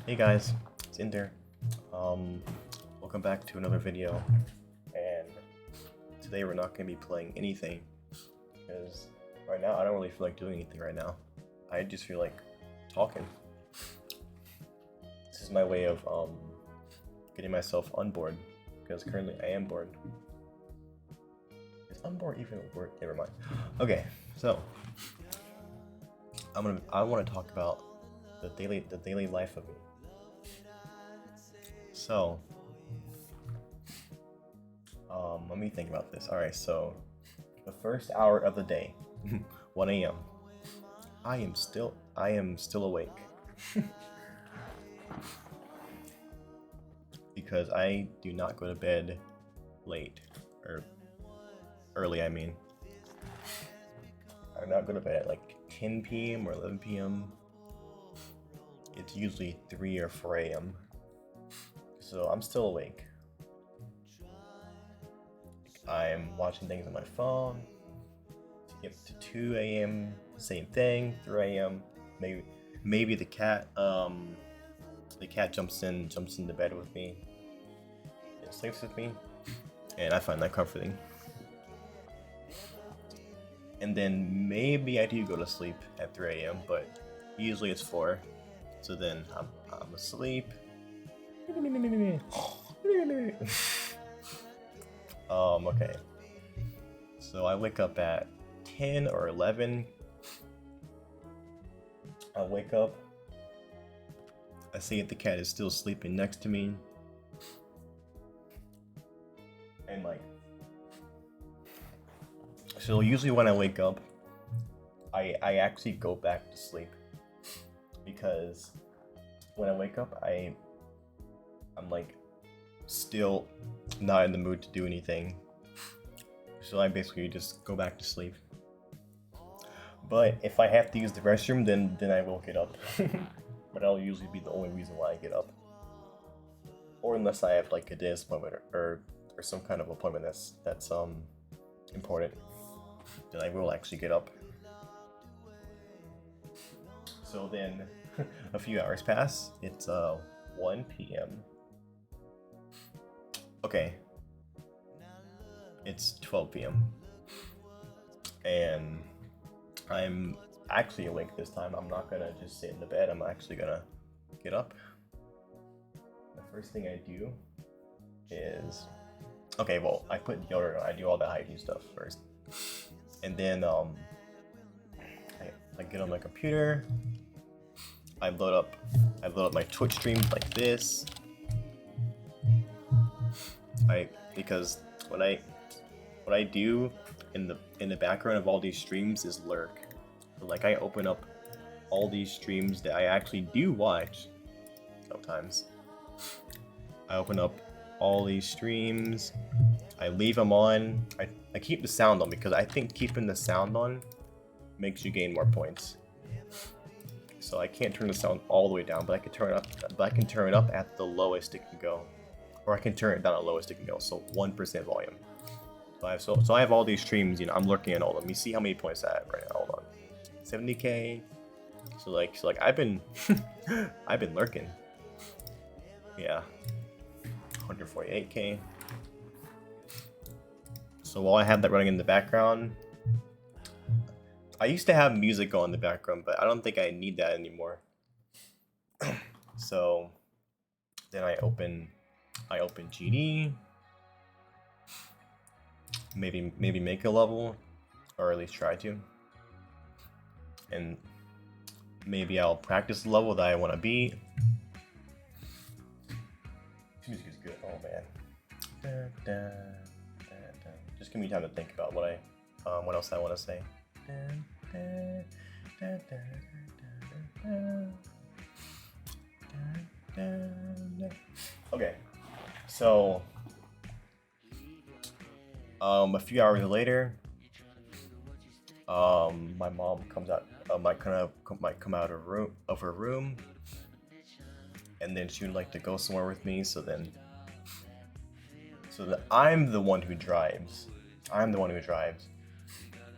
Hey guys, it's Endrr. Welcome back to another video, and today we're not going to be playing anything, because right now I don't really feel like doing anything right now. I just feel like talking. This is my way of getting myself unbored, because currently I am bored. Is unbored even a word? Never mind. Okay, so I want to talk about the daily life of me. So, let me think about this. Alright, so the first hour of the day, 1 a.m. I am still awake. Because I do not go to bed late. Or early, I mean. I do not go to bed at like 10 p.m. or 11 p.m. It's usually 3 or 4 a.m. So I'm still awake. I'm watching things on my phone. To get to 2 a.m. Same thing. 3 a.m. Maybe the cat jumps into bed with me. It sleeps with me, and I find that comforting. And then maybe I do go to sleep at 3 a.m. but usually it's 4. So then I'm asleep. Okay. So I wake up at 10 or 11. I wake up. I see if the cat is still sleeping next to me. And so usually when I wake up, I actually go back to sleep. Because when I wake up, I'm still not in the mood to do anything, so I basically just go back to sleep. But if I have to use the restroom, then I will get up. But that'll usually be the only reason why I get up, or unless I have like a dentist appointment or some kind of appointment that's important, then I will actually get up. So then a few hours pass. It's 1 p.m. Okay, it's 12 p.m. and I'm actually awake this time. I'm not gonna just sit in the bed. I'm actually gonna get up. The first thing I do is, okay, well, I put deodorant on. I do all the hygiene stuff first, and then I get on my computer. I load up my Twitch streams like this. Because what I do in the background of all these streams is lurk. So like I open up all these streams that I actually do watch sometimes. I open up all these streams. I leave them on. I keep the sound on because I think keeping the sound on makes you gain more points. So I can't turn the sound all the way down, but I can turn it up at the lowest it can go. Or I can turn it down at lowest it can go, so 1% volume. So I have all these streams, you know, I'm looking at all of them. You see how many points I have right now, hold on. 70k. So like I've been I've been lurking. Yeah. 148k. So while I have that running in the background, I used to have music on in the background, but I don't think I need that anymore. So then I open GD, maybe make a level, or at least try to, and maybe I'll practice the level that I want to beat. This music is good. Oh man. Just give me time to think about what else I want to say. Okay, so a few hours later, my mom comes out, might come out of her room, and then she would like to go somewhere with me. So that I'm the one who drives.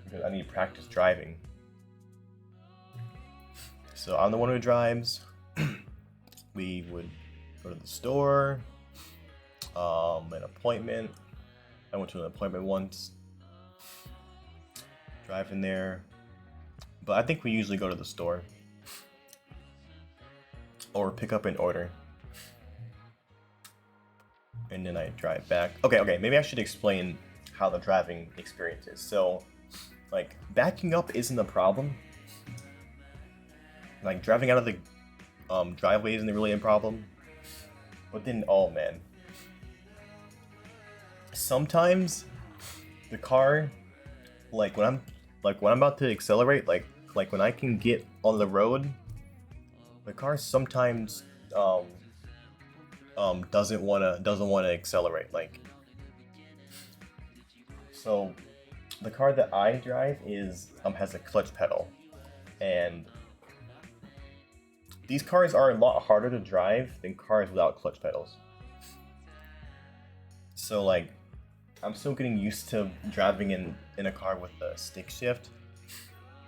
Because I need to practice driving. So I'm the one who drives. we would go to the store, an appointment. I went to an appointment once, drive in there, but I think we usually go to the store or pick up an order, and then I drive back. Okay, maybe I should explain how the driving experience is. So, like, backing up isn't a problem. Like, driving out of the driveway isn't really a problem. But then, oh man, sometimes the car, like when I'm about to accelerate, like when I can get on the road, the car sometimes doesn't wanna accelerate. Like, so the car that I drive is has a clutch pedal, and these cars are a lot harder to drive than cars without clutch pedals. So like, I'm still getting used to driving in a car with a stick shift,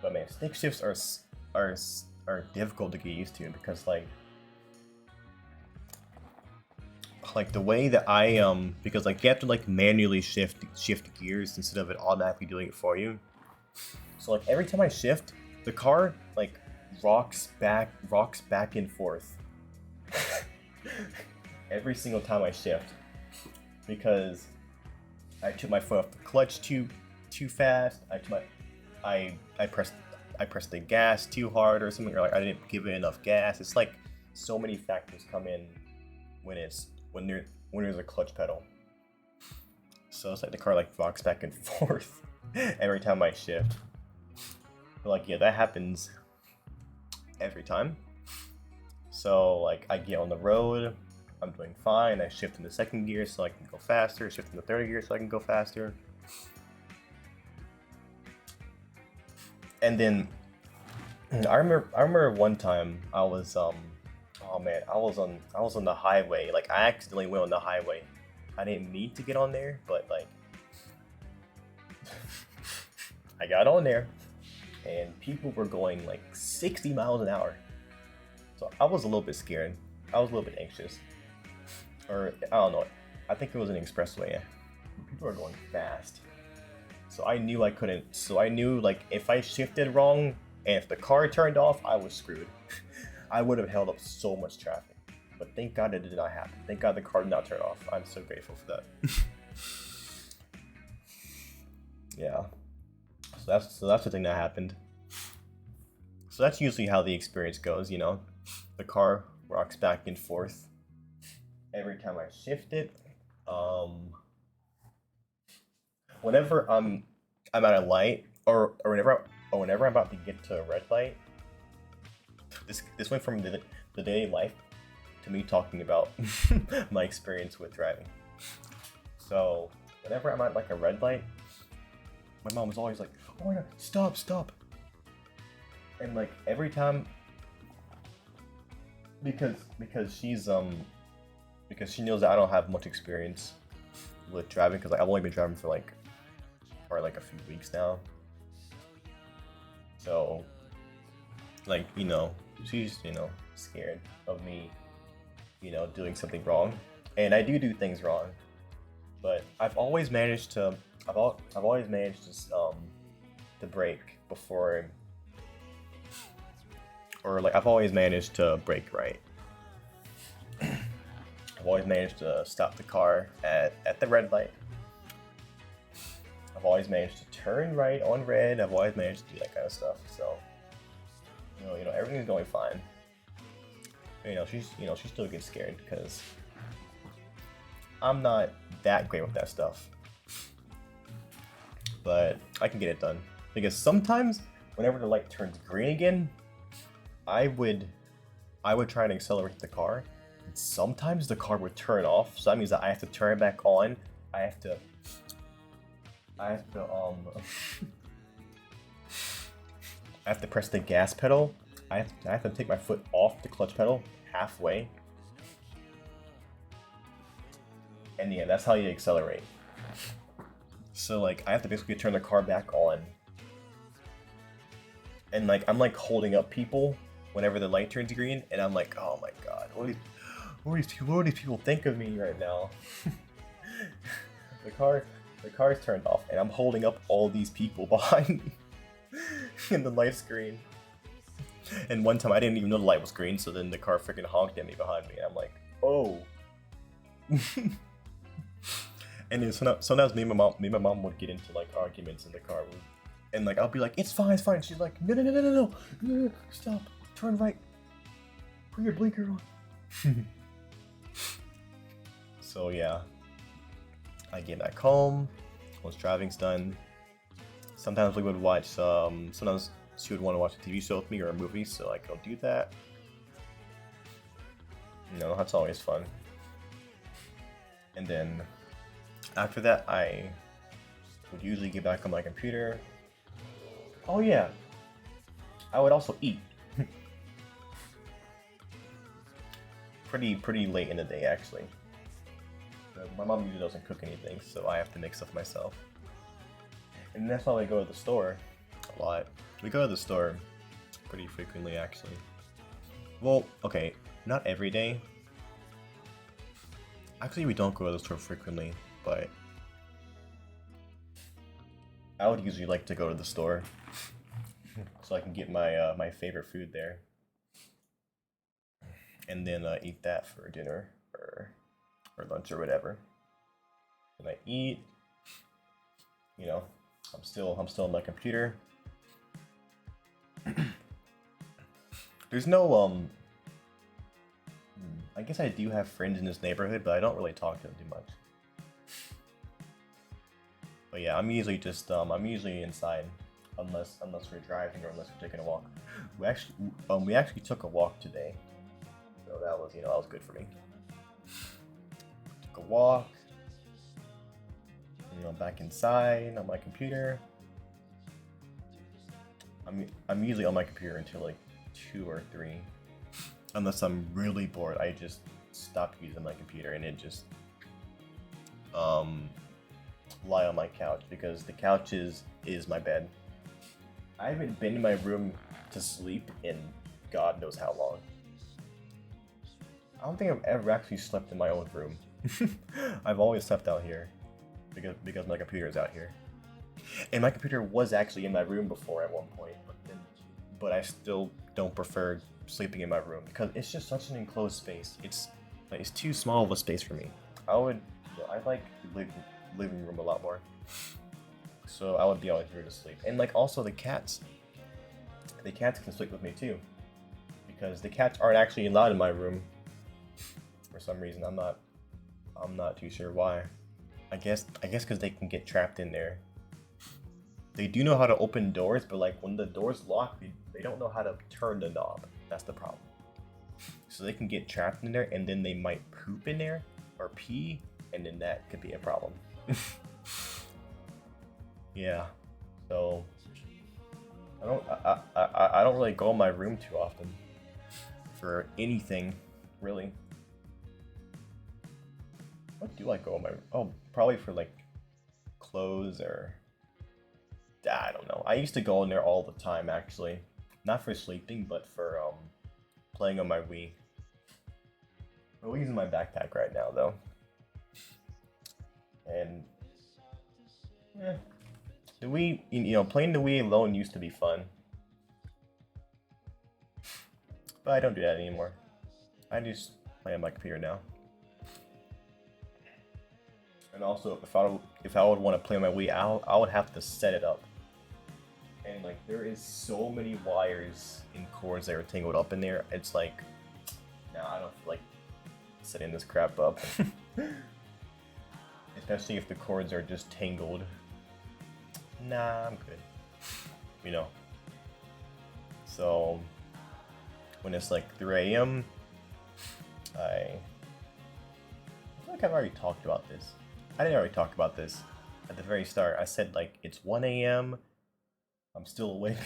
but man, stick shifts are difficult to get used to because like the way that I because like you have to like manually shift gears instead of it automatically doing it for you. So like every time I shift, the car like rocks back and forth every single time I shift because I took my foot off the clutch too fast. I pressed the gas too hard or something, or like I didn't give it enough gas. It's like so many factors come in when there's a clutch pedal. So it's like the car like rocks back and forth every time I shift. But like, yeah, that happens every time. So like I get on the road, I'm doing fine, I shift into second gear so I can go faster, shift into third gear so I can go faster. And then I remember one time I was oh man, I was on the highway. Like I accidentally went on the highway. I didn't mean to get on there, but like I got on there and people were going like 60 miles an hour. So I was a little bit scared. I was a little bit anxious. Or I don't know. I think it was an expressway. People are going fast. So I knew I couldn't. So I knew like if I shifted wrong and if the car turned off, I was screwed. I would have held up so much traffic. But thank God it did not happen. Thank God the car did not turn off. I'm so grateful for that. Yeah. So that's the thing that happened. So that's usually how the experience goes, you know. The car rocks back and forth every time I shift it. Whenever I'm at a light, or whenever I'm about to get to a red light. This went from the daily life to me talking about my experience with driving. So whenever I'm at like a red light, my mom was always like, "Oh my God, stop!" And like every time, because she knows that I don't have much experience with driving, because like, I've only been driving for like a few weeks now. So like, you know, she's, you know, scared of me, you know, doing something wrong, and I do things wrong, but I've always managed to brake before, or like I've always managed to brake right. I've always managed to stop the car at the red light. I've always managed to turn right on red. I've always managed to do that kind of stuff. So, you know, everything's going fine. You know, she still gets scared because I'm not that great with that stuff. But I can get it done. Because sometimes, whenever the light turns green again, I would try and accelerate the car. And sometimes the car would turn off, so that means that I have to turn it back on. I have to I have to press the gas pedal. I have to take my foot off the clutch pedal halfway. And yeah, that's how you accelerate. So like I have to basically turn the car back on. And like I'm like holding up people whenever the light turns green, and I'm like, oh my god, what do these people think of me right now? the car's turned off, and I'm holding up all these people behind me in the light screen. And one time I didn't even know the light was green, so then the car freaking honked at me behind me, and I'm like, oh. And then sometimes me and my mom would get into like arguments in the car, and like I'll be like, it's fine. She's like, no, stop, turn right, put your blinker on. So yeah, I get back home. Once driving's done, sometimes we would watch. Sometimes she would want to watch a TV show with me or a movie, so I go do that. You know, that's always fun. And then after that, I would usually get back on my computer. Oh yeah, I would also eat. pretty late in the day, actually. My mom usually doesn't cook anything, so I have to make stuff myself. And that's why I go to the store a lot. We go to the store pretty frequently, actually. Well, okay, not every day. Actually, we don't go to the store frequently, but I would usually like to go to the store so I can get my my favorite food there, and then eat that for dinner or lunch or whatever. And I eat. You know, I'm still on my computer. There's no I guess I do have friends in this neighborhood, but I don't really talk to them too much. But yeah, I'm usually inside, unless we're driving or unless we're taking a walk. We actually took a walk today, so that was good for me. Took a walk, back inside on my computer. I'm usually on my computer until like 2 or 3. Unless I'm really bored, I just stop using my computer and it just lie on my couch, because the couch is my bed. I haven't been in my room to sleep in God knows how long. I don't think I've ever actually slept in my own room. I've always slept out here because my computer is out here. And my computer was actually in my room before at one point, but I still don't prefer sleeping in my room because it's just such an enclosed space. It's too small of a space for me. I like the living room a lot more. So I would be out here to sleep. And like also the cats can sleep with me too, because the cats aren't actually allowed in my room for some reason. I'm not too sure why. I guess because they can get trapped in there. They do know how to open doors, but like when the door's locked, they don't know how to turn the knob. That's the problem. So they can get trapped in there, and then they might poop in there or pee, and then that could be a problem. Yeah. So I don't really go in my room too often for anything, really. What do I go in my room? Oh, probably for like clothes or I don't know. I used to go in there all the time, actually. Not for sleeping, but for playing on my Wii. My Wii's in my backpack right now, though. And the Wii, playing the Wii alone used to be fun. But I don't do that anymore. I just play on my computer now. And also, if I would want to play on my Wii, I would have to set it up. And like there is so many wires and cords that are tangled up in there. It's like, nah, I don't feel like setting this crap up. Especially if the cords are just tangled. Nah, I'm good. So when it's like 3 a.m., I feel like I've already talked about this. I didn't already talk about this at the very start. I said like it's 1 a.m. I'm still awake.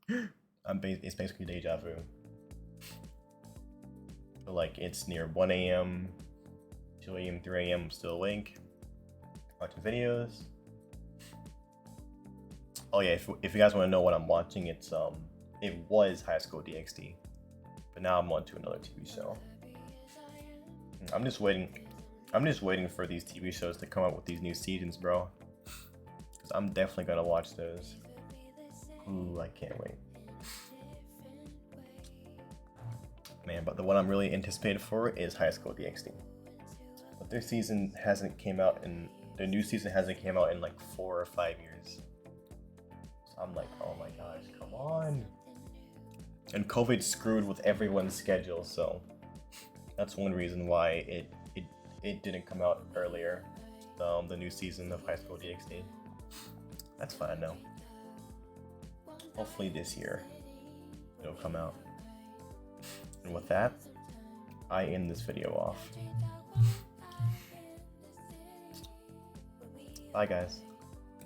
It's basically deja vu. So like it's near 1 a.m., 2 a.m., 3 a.m. I'm still awake, watching videos. Oh yeah, if you guys want to know what I'm watching, it was High School DxD. But now I'm on to another TV show. I'm just waiting. I'm just waiting for these TV shows to come out with these new seasons, bro. Cause I'm definitely gonna watch those. Ooh, I can't wait. Man, but the one I'm really anticipated for is High School DxD. But their season hasn't came out in their new season hasn't came out in like 4 or 5 years. So I'm like, oh my gosh, come on. And COVID screwed with everyone's schedule, so that's one reason why it didn't come out earlier. The new season of High School DxD. That's fine though. Hopefully this year it'll come out. And with that, I end this video off. Bye guys.